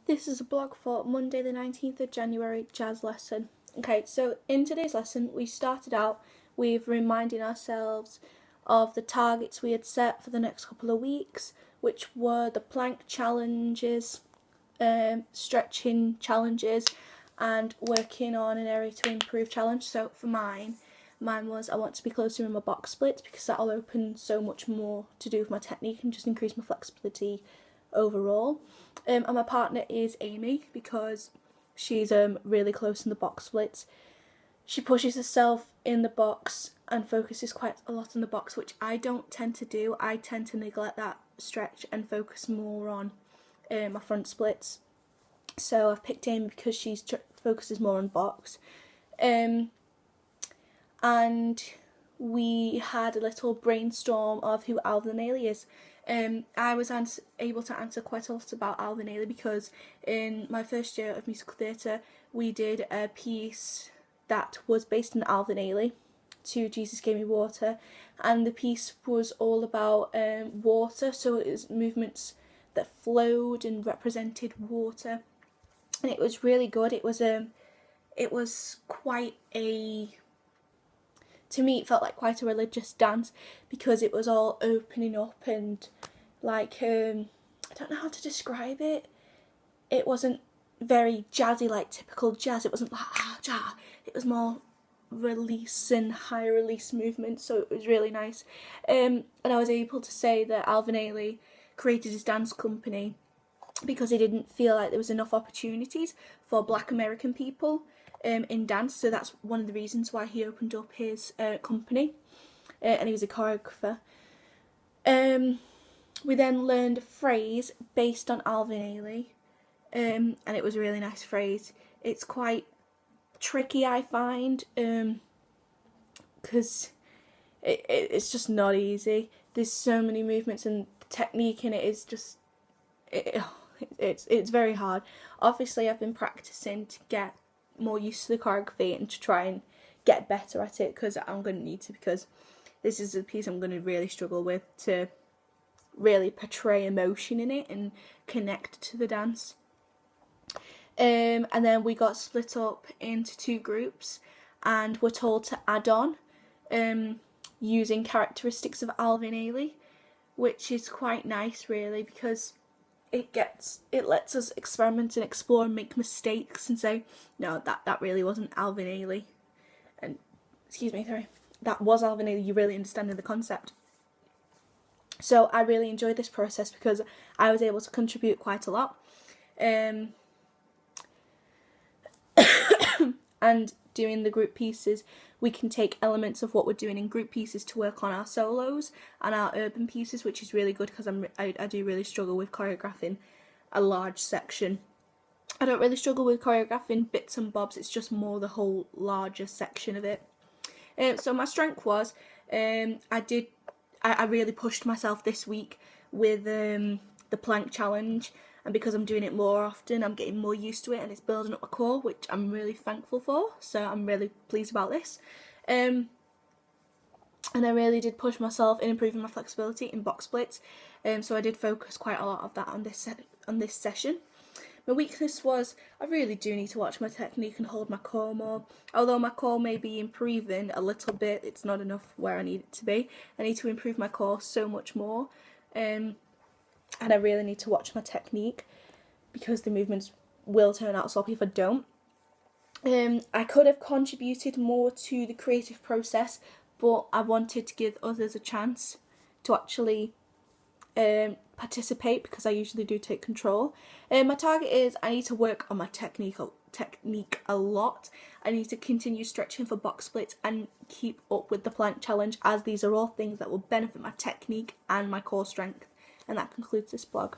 This is a blog for Monday the 19th of January, jazz lesson. Okay, so in today's lesson we started out with reminding ourselves of the targets we had set for the next couple of weeks, which were the plank challenges, stretching challenges, and working on an area to improve challenge. So for mine was I want to be closer in my box splits because that'll open so much more to do with my technique and just increase my flexibility overall. And my partner is Amy because she's really close in the box splits. She pushes herself in the box and focuses quite a lot on the box, which I don't tend to do. I tend to neglect that stretch and focus more on my front splits. So I've picked Amy because she focuses more on box. And we had a little brainstorm of who Alvin Ailey is. I was able to answer quite a lot about Alvin Ailey because in my first year of musical theatre we did a piece that was based on Alvin Ailey, To Jesus Gave Me Water, and the piece was all about water, so it was movements that flowed and represented water, and it was really good. It was quite a, to me it felt like quite a religious dance because it was all opening up and like I don't know how to describe it. It wasn't very jazzy like typical jazz. It wasn't like it was more release and high release movements, so it was really nice. And I was able to say that Alvin Ailey created his dance company because he didn't feel like there was enough opportunities for Black American people in dance, so that's one of the reasons why he opened up his company, and he was a choreographer. We then learned a phrase based on Alvin Ailey, and it was a really nice phrase. It's quite tricky, I find, because it's just not easy. There's so many movements and the technique in it is just it's very hard. Obviously I've been practicing to get more used to the choreography and to try and get better at it, because I'm going to need to, because this is a piece I'm going to really struggle with to really portray emotion in it and connect to the dance. And then we got split up into two groups and were told to add on using characteristics of Alvin Ailey, which is quite nice really, because it lets us experiment and explore and make mistakes and say, no, that really wasn't Alvin Ailey, and that was Alvin Ailey, you really understanding the concept. So I really enjoyed this process because I was able to contribute quite a lot. And doing the group pieces, we can take elements of what we're doing in group pieces to work on our solos and our urban pieces, which is really good because I do really struggle with choreographing a large section. I don't really struggle with choreographing bits and bobs, it's just more the whole larger section of it. So my strength was, I really pushed myself this week with the plank challenge, and because I'm doing it more often I'm getting more used to it and it's building up my core, which I'm really thankful for, so I'm really pleased about this. And I really did push myself in improving my flexibility in box splits, so I did focus quite a lot of that on this session. My weakness was I really do need to watch my technique and hold my core more. Although my core may be improving a little bit, it's not enough where I need it to be. I need to improve my core so much more, and I really need to watch my technique because the movements will turn out sloppy if I don't. I could have contributed more to the creative process, but I wanted to give others a chance to actually participate because I usually do take control. My target is I need to work on my technique a lot. I need to continue stretching for box splits and keep up with the plank challenge, as these are all things that will benefit my technique and my core strength. And that concludes this blog.